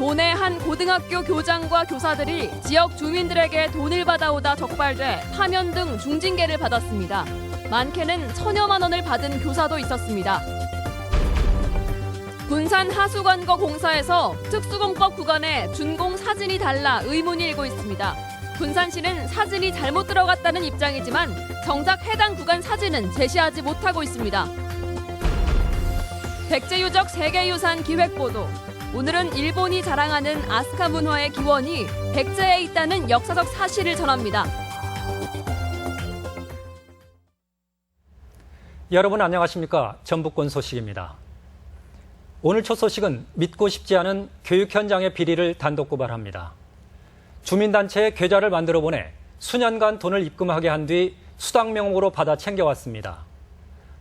도내 한 고등학교 교장과 교사들이 지역 주민들에게 돈을 받아오다 적발돼 파면 등 중징계를 받았습니다. 많게는 1,000여만 원을 받은 교사도 있었습니다. 군산 하수관거 공사에서 특수공법 구간에 준공 사진이 달라 의문이 일고 있습니다. 군산시는 사진이 잘못 들어갔다는 입장이지만 정작 해당 구간 사진은 제시하지 못하고 있습니다. 백제유적 세계유산 기획보도. 오늘은 일본이 자랑하는 아스카 문화의 기원이 백제에 있다는 역사적 사실을 전합니다. 여러분 안녕하십니까? 전북권 소식입니다. 오늘 첫 소식은 믿고 싶지 않은 교육 현장의 비리를 단독 고발합니다. 주민단체에 계좌를 만들어 보내 수년간 돈을 입금하게 한 뒤 수당 명목으로 받아 챙겨왔습니다.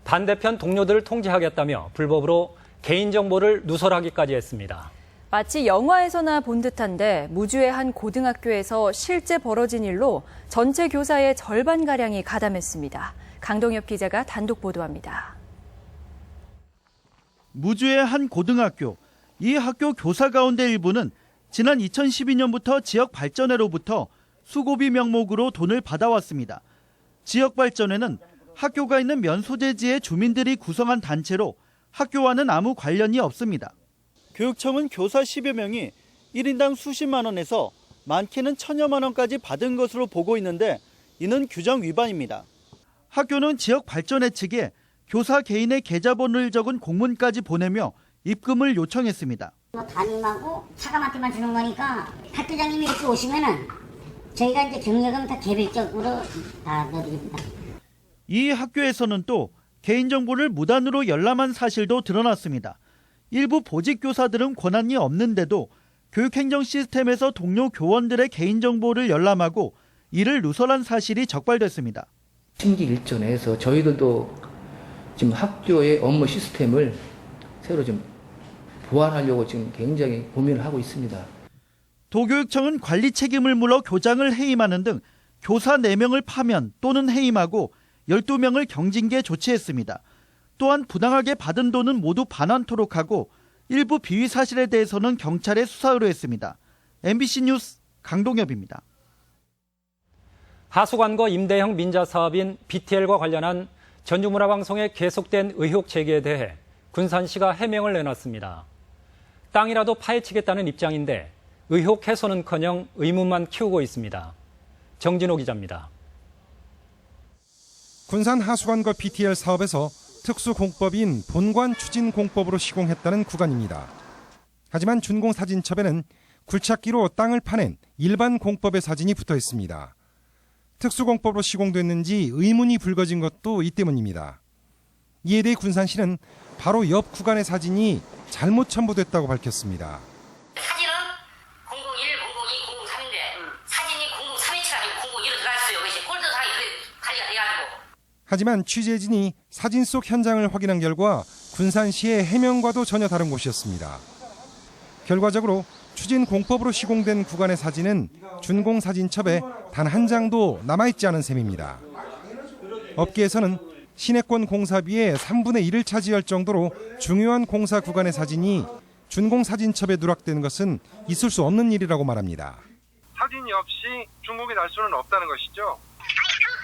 반대편 동료들을 통제하겠다며 불법으로 개인정보를 누설하기까지 했습니다. 마치 영화에서나 본 듯한데 무주의 한 고등학교에서 실제 벌어진 일로 전체 교사의 절반가량이 가담했습니다. 강동엽 기자가 단독 보도합니다. 무주의 한 고등학교. 이 학교 교사 가운데 일부는 지난 2012년부터 지역 발전회로부터 수고비 명목으로 돈을 받아왔습니다. 지역 발전회는 학교가 있는 면소재지의 주민들이 구성한 단체로 학교와는 아무 관련이 없습니다. 교육청은 교사 10여 명이 1인당 수십만 원에서 많게는 1,000여만 원까지 받은 것으로 보고 있는데 이는 규정 위반입니다. 학교는 지역 발전회 측에 교사 개인의 계좌번호를 적은 공문까지 보내며 입금을 요청했습니다. 담임하고 차감한테만 주는 거니까 학교장님이 이렇게 오시면은 저희가 이제 경력은 다 개별적으로 다 넣어드립니다. 이 학교에서는 또 개인정보를 무단으로 열람한 사실도 드러났습니다. 일부 보직교사들은 권한이 없는데도 교육행정 시스템에서 동료 교원들의 개인정보를 열람하고 이를 누설한 사실이 적발됐습니다. 심기 일전에서 저희들도 지금 학교의 업무 시스템을 새로 좀 보완하려고 지금 굉장히 고민을 하고 있습니다. 도교육청은 관리 책임을 물어 교장을 해임하는 등 교사 4명을 파면 또는 해임하고 12명을 경징계 조치했습니다. 또한 부당하게 받은 돈은 모두 반환토록 하고 일부 비위 사실에 대해서는 경찰에 수사 의뢰했습니다. MBC 뉴스 강동엽입니다. 하수관거 임대형 민자 사업인 BTL과 관련한 전주문화방송의 계속된 의혹 제기에 대해 군산시가 해명을 내놨습니다. 땅이라도 파헤치겠다는 입장인데 의혹 해소는커녕 의문만 키우고 있습니다. 정진호 기자입니다. 군산 하수관거 BTL 사업에서 특수공법인 본관추진공법으로 시공했다는 구간입니다. 하지만 준공사진첩에는 굴착기로 땅을 파낸 일반 공법의 사진이 붙어 있습니다. 특수공법으로 시공됐는지 의문이 불거진 것도 이 때문입니다. 이에 대해 군산시는 바로 옆 구간의 사진이 잘못 첨부됐다고 밝혔습니다. 사진은 001, 002, 003인데 사진이 003인치가 아니고 001로 들어가 있어요. 그것이 꼴드상이 관리가 돼가지고. 하지만 취재진이 사진 속 현장을 확인한 결과 군산시의 해명과도 전혀 다른 곳이었습니다. 결과적으로 추진 공법으로 시공된 구간의 사진은 준공 사진첩에 단 한 장도 남아있지 않은 셈입니다. 업계에서는 시내권 공사비의 3분의 1을 차지할 정도로 중요한 공사 구간의 사진이 준공 사진첩에 누락되는 것은 있을 수 없는 일이라고 말합니다. 사진이 없이 준공이 날 수는 없다는 것이죠. 아니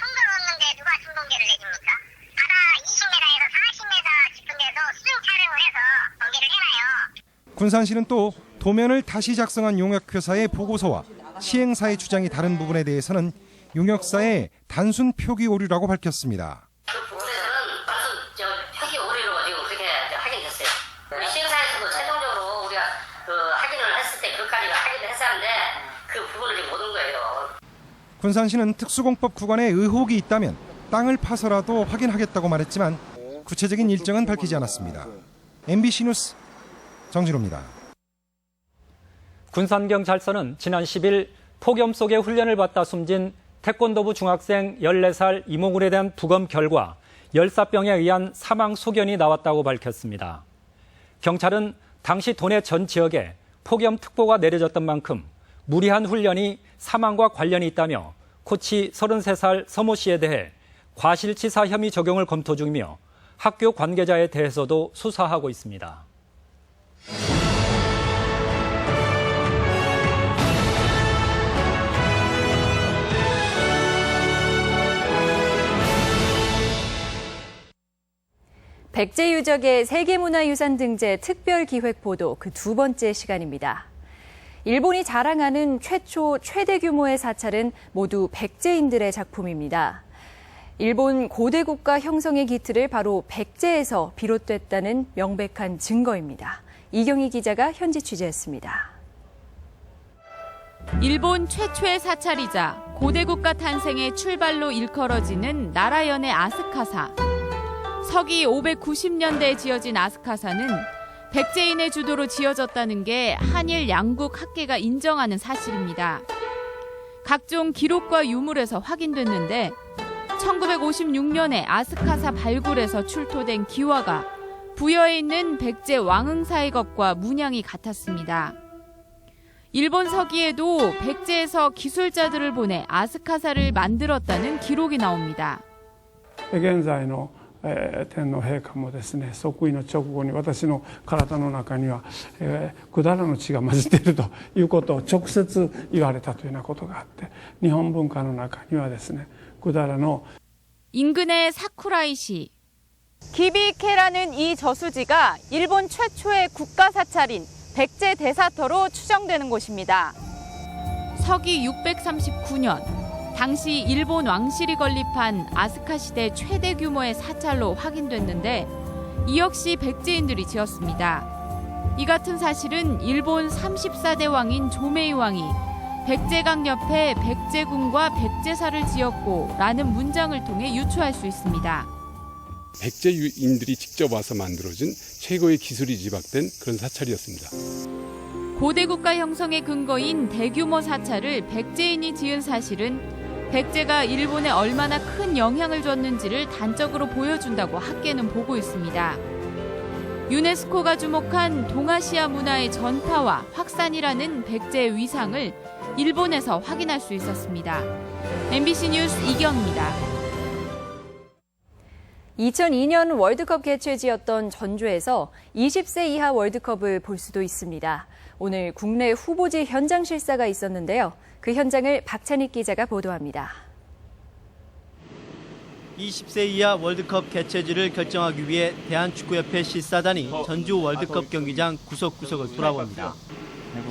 한번 없는데 누가 준공계를 내줍니까? 바다 20m에서 40m 깊은 데도 수중 촬영을 해서 공개를 해놔요. 군산시는 또 도면을 다시 작성한 용역회사의 보고서와 시행사의 주장이 다른 부분에 대해서는 용역사의 단순 표기 오류라고 밝혔습니다. 그 부분에서는 무슨 표기 오류로 지금 그렇게 확인됐어요. 시행사에서도 최종적으로 우리가 확인을 했을 때 그것까지 확인을 했었는데 그 부분을 지금 못 온 거예요. 군산시는 특수공법 구간에 의혹이 있다면 땅을 파서라도 확인하겠다고 말했지만 구체적인 일정은 밝히지 않았습니다. MBC 뉴스 정진호입니다. 군산경찰서는 지난 10일 폭염 속에 훈련을 받다 숨진 태권도부 중학생 14살 이모군에 대한 부검 결과 열사병에 의한 사망 소견이 나왔다고 밝혔습니다. 경찰은 당시 도내 전 지역에 폭염특보가 내려졌던 만큼 무리한 훈련이 사망과 관련이 있다며 코치 33살 서모 씨에 대해 과실치사 혐의 적용을 검토 중이며 학교 관계자에 대해서도 수사하고 있습니다. 백제 유적의 세계문화유산 등재 특별기획보도 그 두 번째 시간입니다. 일본이 자랑하는 최초 최대 규모의 사찰은 모두 백제인들의 작품입니다. 일본 고대 국가 형성의 기틀을 바로 백제에서 비롯됐다는 명백한 증거입니다. 이경희 기자가 현지 취재했습니다. 일본 최초의 사찰이자 고대 국가 탄생의 출발로 일컬어지는 나라연의 아스카사. 서기 590년대에 지어진 아스카사는 백제인의 주도로 지어졌다는 게 한일 양국 학계가 인정하는 사실입니다. 각종 기록과 유물에서 확인됐는데 1956년에 아스카사 발굴에서 출토된 기와가 부여에 있는 백제 왕응사의 것과 문양이 같았습니다. 일본 서기에도 백제에서 기술자들을 보내 아스카사를 만들었다는 기록이 나옵니다. 現在の天皇陛下もですね、即位の直後に私の体の中には百済の血が混じっているということを直接言われたというようなことがあって、日本文化の中にはですね、百済の 인근의 사쿠라이시. 기비케라는 이 저수지가 일본 최초의 국가 사찰인 백제 대사터로 추정되는 곳입니다. 서기 639년 당시 일본 왕실이 건립한 아스카 시대 최대 규모의 사찰로 확인됐는데 이 역시 백제인들이 지었습니다. 이 같은 사실은 일본 34대 왕인 조메이 왕이 백제강 옆에 백제궁과 백제사를 지었고 라는 문장을 통해 유추할 수 있습니다. 백제인들이 직접 와서 만들어진 최고의 기술이 집약된 그런 사찰이었습니다. 고대 국가 형성의 근거인 대규모 사찰을 백제인이 지은 사실은 백제가 일본에 얼마나 큰 영향을 줬는지를 단적으로 보여준다고 학계는 보고 있습니다. 유네스코가 주목한 동아시아 문화의 전파와 확산이라는 백제의 위상을 일본에서 확인할 수 있었습니다. MBC 뉴스 이경입니다. 2002년 월드컵 개최지였던 전주에서 20세 이하 월드컵을 볼 수도 있습니다. 오늘 국내 후보지 현장 실사가 있었는데요. 그 현장을 박찬익 기자가 보도합니다. 20세 이하 월드컵 개최지를 결정하기 위해 대한축구협회 실사단이 전주 월드컵 경기장 구석구석을 돌아봅니다.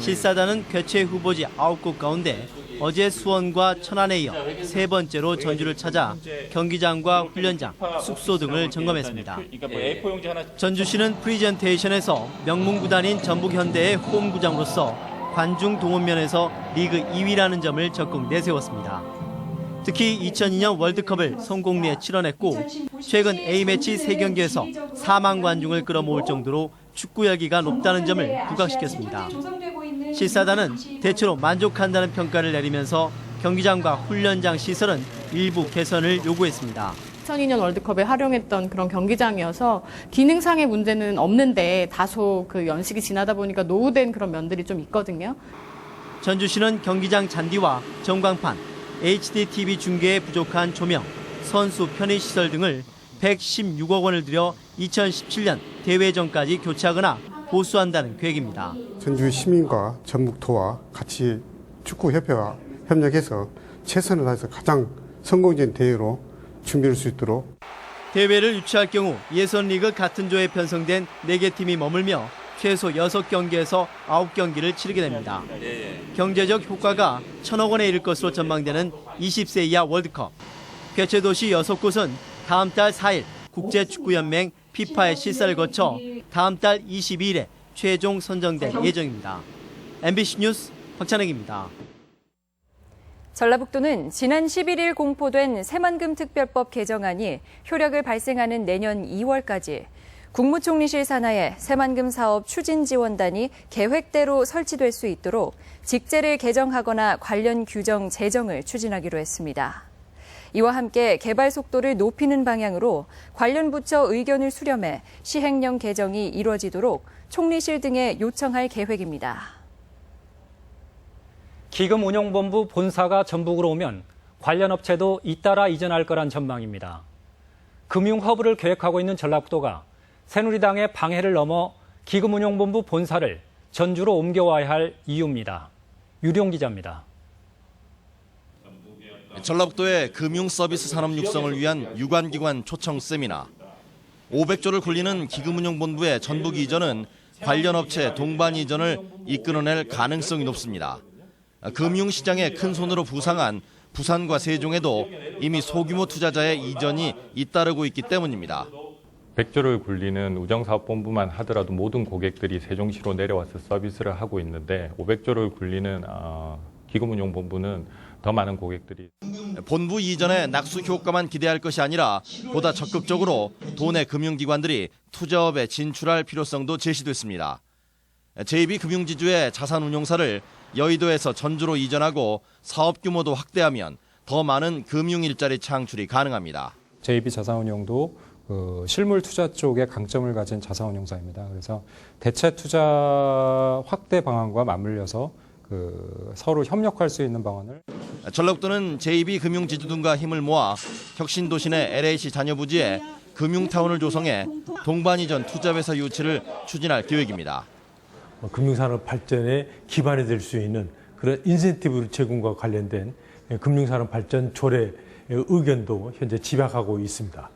실사단은 개최 후보지 9곳 가운데 어제 수원과 천안에 이어 세 번째로 전주를 찾아 경기장과 훈련장, 숙소 등을 점검했습니다. 전주시는 프리젠테이션에서 명문구단인 전북현대의 홈구장으로서 관중 동원면에서 리그 2위라는 점을 적극 내세웠습니다. 특히 2002년 월드컵을 성공리에 치러냈고 최근 A매치 3경기에서 4만 관중을 끌어모을 정도로 축구 열기가 높다는 점을 부각시켰습니다. 실사단은 대체로 만족한다는 평가를 내리면서 경기장과 훈련장 시설은 일부 개선을 요구했습니다. 2002년 월드컵에 활용했던 그런 경기장이어서 기능상의 문제는 없는데 다소 그 연식이 지나다 보니까 노후된 그런 면들이 좀 있거든요. 전주시는 경기장 잔디와 전광판, HD TV 중계에 부족한 조명, 선수 편의시설 등을 116억 원을 들여 2017년 대회 전까지 교체하거나 보수한다는 계획입니다. 전주 시민과 전북도와 같이 축구협회와 협력해서 최선을 다해서 가장 성공적인 대회로 준비할 수 있도록. 대회를 유치할 경우 예선리그 같은 조에 편성된 4개 팀이 머물며 최소 6경기에서 9경기를 치르게 됩니다. 경제적 효과가 1,000억 원에 이를 것으로 전망되는 20세 이하 월드컵. 개최 도시 6곳은 다음 달 4일 국제축구연맹 피파의 실사를 거쳐 다음 달 22일에 최종 선정될 예정입니다. MBC 뉴스 박찬익입니다. 전라북도는 지난 11일 공포된 새만금 특별법 개정안이 효력을 발생하는 내년 2월까지 국무총리실 산하에 새만금 사업 추진지원단이 계획대로 설치될 수 있도록 직제를 개정하거나 관련 규정 제정을 추진하기로 했습니다. 이와 함께 개발 속도를 높이는 방향으로 관련 부처 의견을 수렴해 시행령 개정이 이루어지도록 총리실 등에 요청할 계획입니다. 기금운용본부 본사가 전북으로 오면 관련 업체도 잇따라 이전할 거란 전망입니다. 금융허브를 계획하고 있는 전라북도가 새누리당의 방해를 넘어 기금운용본부 본사를 전주로 옮겨와야 할 이유입니다. 유룡 기자입니다. 전라북도의 금융서비스 산업 육성을 위한 유관기관 초청 세미나. 500조를 굴리는 기금운용본부의 전북 이전은 관련 업체 동반 이전을 이끌어낼 가능성이 높습니다. 금융시장에 큰 손으로 부상한 부산과 세종에도 이미 소규모 투자자의 이전이 잇따르고 있기 때문입니다. 100조를 굴리는 우정사업본부만 하더라도 모든 고객들이 세종시로 내려와서 서비스를 하고 있는데 500조를 굴리는 기금운용본부는 더 많은 고객들이. 본부 이전의 낙수 효과만 기대할 것이 아니라 보다 적극적으로 도내 금융기관들이 투자업에 진출할 필요성도 제시됐습니다. JB금융지주의 자산운용사를 여의도에서 전주로 이전하고 사업 규모도 확대하면 더 많은 금융 일자리 창출이 가능합니다. JB자산운용도 실물 투자 쪽에 강점을 가진 자산운용사입니다. 그래서 대체 투자 확대 방안과 맞물려서 서로 협력할 수 있는 방안을. 전라북도는 JB금융지주 등과 힘을 모아 혁신도시 내 LAC 자녀부지에 금융타운을 조성해 동반이전 투자회사 유치를 추진할 계획입니다. 금융산업 발전에 기반이 될 수 있는 그런 인센티브 제공과 관련된 금융산업 발전 조례 의견도 현재 집약하고 있습니다.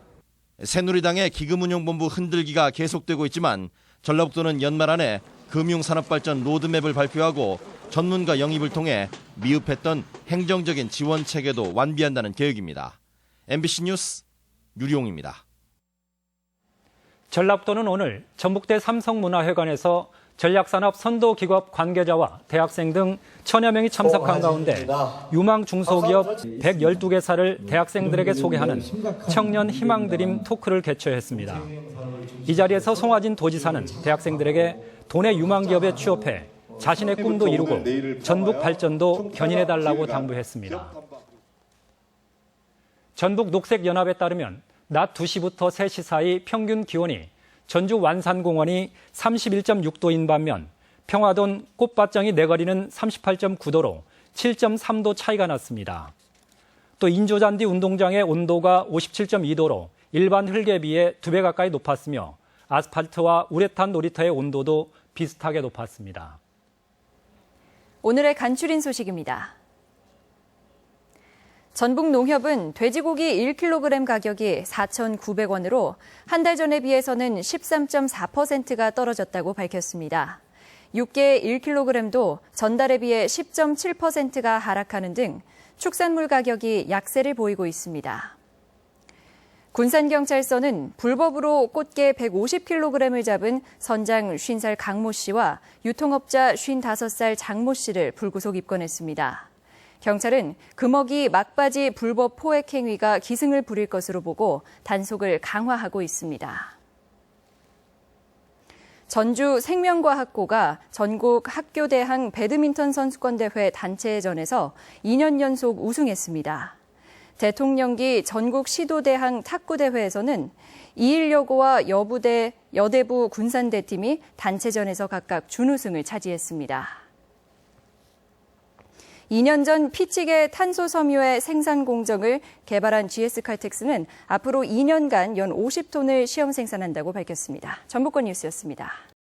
새누리당의 기금운용본부 흔들기가 계속되고 있지만 전라북도는 연말 안에 금융산업발전 로드맵을 발표하고 전문가 영입을 통해 미흡했던 행정적인 지원 체계도 완비한다는 계획입니다. MBC 뉴스 유리용입니다. 전라북도는 오늘 전북대 삼성문화회관에서 전략산업 선도기업 관계자와 대학생 등 1000여 명이 참석한 가운데 유망 중소기업 112개사를 대학생들에게 소개하는 청년 희망드림 토크를 개최했습니다. 이 자리에서 송화진 도지사는 대학생들에게 도내 유망 기업에 취업해 자신의 꿈도 이루고 전북 발전도 견인해달라고 당부했습니다. 전북 녹색연합에 따르면 낮 2시부터 3시 사이 평균 기온이 전주 완산공원이 31.6도인 반면 평화동 꽃밭장이 내거리는 38.9도로 7.3도 차이가 났습니다. 또 인조잔디 운동장의 온도가 57.2도로 일반 흙에 비해 2배 가까이 높았으며 아스팔트와 우레탄 놀이터의 온도도 비슷하게 높았습니다. 오늘의 간추린 소식입니다. 전북농협은 돼지고기 1kg 가격이 4,900원으로 한 달 전에 비해서는 13.4%가 떨어졌다고 밝혔습니다. 육개 1kg도 전달에 비해 10.7%가 하락하는 등 축산물 가격이 약세를 보이고 있습니다. 군산경찰서는 불법으로 꽃게 150kg을 잡은 선장 50살 강모 씨와 유통업자 55살 장모 씨를 불구속 입건했습니다. 경찰은 금어기 막바지 불법 포획 행위가 기승을 부릴 것으로 보고 단속을 강화하고 있습니다. 전주 생명과학고가 전국 학교대항 배드민턴 선수권대회 단체전에서 2년 연속 우승했습니다. 대통령기 전국 시도대항 탁구대회에서는 이일여고와 여대부 군산대팀이 단체전에서 각각 준우승을 차지했습니다. 2년 전 피치계 탄소 섬유의 생산 공정을 개발한 GS칼텍스는 앞으로 2년간 연 50톤을 시험 생산한다고 밝혔습니다. 전북권 뉴스였습니다.